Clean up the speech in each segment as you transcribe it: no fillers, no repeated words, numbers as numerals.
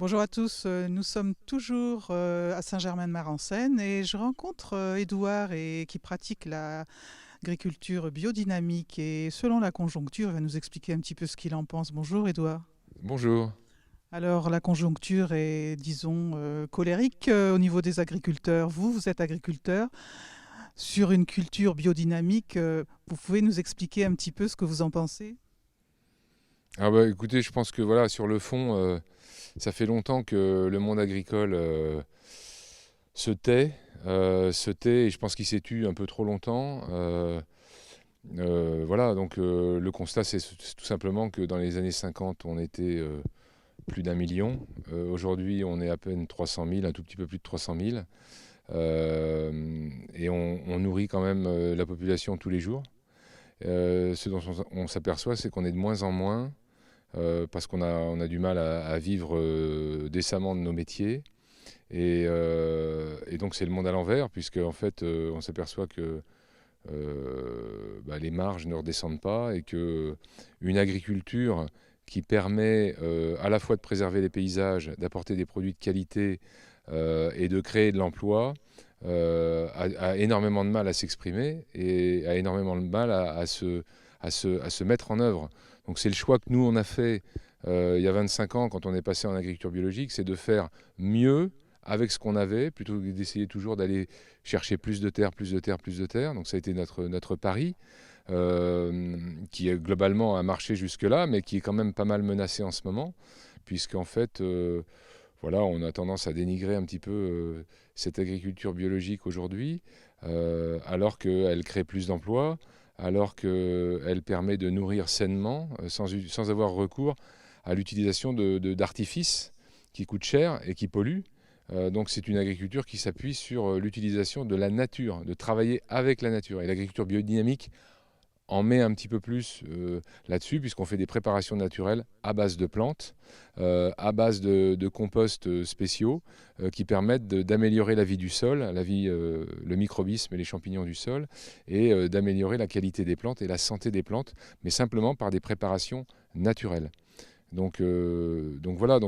Bonjour à tous, nous sommes toujours à Saint-Germain-de-Marencennes et je rencontre Édouard qui pratique l'agriculture biodynamique et selon la conjoncture, il va nous expliquer un petit peu ce qu'il en pense. Bonjour Édouard. Bonjour. Alors la conjoncture est, disons, colérique au niveau des agriculteurs. Vous êtes agriculteur sur une culture biodynamique. Vous pouvez nous expliquer un petit peu ce que vous en pensez? Ah bah écoutez, je pense que voilà, sur le fond, ça fait longtemps que le monde agricole se tait, et je pense qu'il s'est tu un peu trop longtemps. Voilà, donc le constat, c'est tout simplement que dans les années 50, on était plus d'un million. Aujourd'hui, on est à peine 300 000, un tout petit peu plus de 300 000. Et on nourrit quand même la population tous les jours. Ce dont on s'aperçoit, c'est qu'on est de moins en moins parce qu'on a du mal à vivre décemment de nos métiers. Et donc c'est le monde à l'envers, puisque en fait on s'aperçoit que les marges ne redescendent pas et que une agriculture qui permet à la fois de préserver les paysages, d'apporter des produits de qualité et de créer de l'emploi, a énormément de mal à s'exprimer et a énormément de mal à se mettre en œuvre. Donc c'est le choix que nous on a fait il y a 25 ans quand on est passé en agriculture biologique, c'est de faire mieux avec ce qu'on avait, plutôt que d'essayer toujours d'aller chercher plus de terre, plus de terre, plus de terre. Donc ça a été notre pari, qui globalement a marché jusque-là, mais qui est quand même pas mal menacé en ce moment, puisqu'en fait, voilà, on a tendance à dénigrer un petit peu cette agriculture biologique aujourd'hui, alors qu'elle crée plus d'emplois, alors qu'elle permet de nourrir sainement, sans avoir recours à l'utilisation d'artifices qui coûtent cher et qui polluent. Donc c'est une agriculture qui s'appuie sur l'utilisation de la nature, de travailler avec la nature. Et l'agriculture biodynamique en met un petit peu plus là-dessus, puisqu'on fait des préparations naturelles à base de plantes, à base de composts spéciaux qui permettent d'améliorer la vie du sol, le microbisme et les champignons du sol, et d'améliorer la qualité des plantes et la santé des plantes, mais simplement par des préparations naturelles. Donc voilà,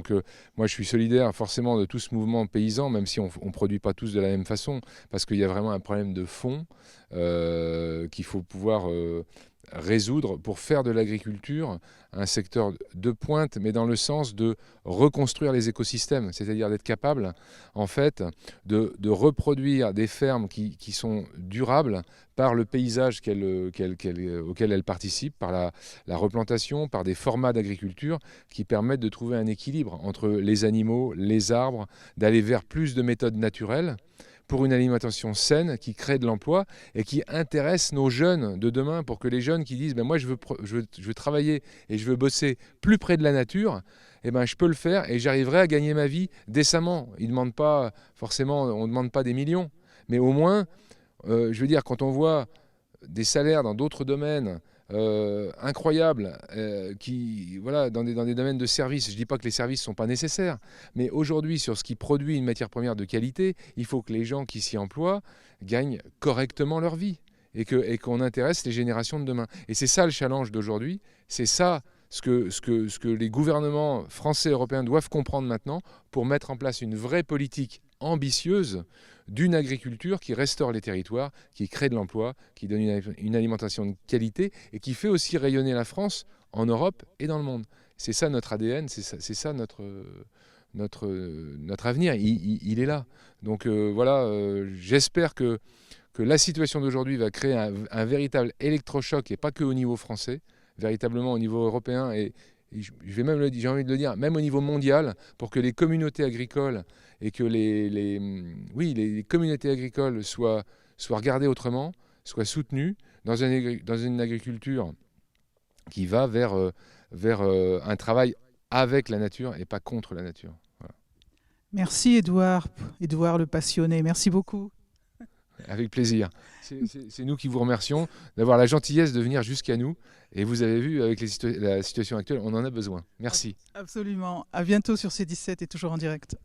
moi je suis solidaire forcément de tout ce mouvement paysan, même si on ne produit pas tous de la même façon, parce qu'il y a vraiment un problème de fond qu'il faut pouvoir résoudre pour faire de l'agriculture un secteur de pointe, mais dans le sens de reconstruire les écosystèmes, c'est-à-dire d'être capable en fait de reproduire des fermes qui sont durables par le paysage auquel elles participent, par la replantation, par des formats d'agriculture qui permettent de trouver un équilibre entre les animaux, les arbres, d'aller vers plus de méthodes naturelles pour une alimentation saine qui crée de l'emploi et qui intéresse nos jeunes de demain, pour que les jeunes qui disent moi je veux travailler et je veux bosser plus près de la nature, eh ben, je peux le faire et j'arriverai à gagner ma vie décemment. Ils demandent pas forcément, on ne demande pas des millions, mais au moins, je veux dire, quand on voit des salaires dans d'autres domaines incroyables, voilà, dans des domaines de services. Je ne dis pas que les services ne sont pas nécessaires, mais aujourd'hui, sur ce qui produit une matière première de qualité, il faut que les gens qui s'y emploient gagnent correctement leur vie et qu'on intéresse les générations de demain. Et c'est ça le challenge d'aujourd'hui, c'est ça ce que les gouvernements français et européens doivent comprendre maintenant pour mettre en place une vraie politique ambitieuse d'une agriculture qui restaure les territoires, qui crée de l'emploi, qui donne une alimentation de qualité et qui fait aussi rayonner la France en Europe et dans le monde. C'est ça notre ADN, c'est ça notre avenir, il est là. Donc voilà, j'espère que la situation d'aujourd'hui va créer un véritable électrochoc, et pas que au niveau français, véritablement au niveau européen et j'ai envie de le dire, même au niveau mondial, pour que les communautés agricoles et que les communautés agricoles soient regardées autrement, soient soutenues dans une agriculture qui va vers un travail avec la nature et pas contre la nature. Voilà. Merci Édouard, Édouard le passionné, merci beaucoup. Avec plaisir. C'est nous qui vous remercions d'avoir la gentillesse de venir jusqu'à nous. Et vous avez vu, avec la situation actuelle, on en a besoin. Merci. Absolument. À bientôt sur C17 et toujours en direct.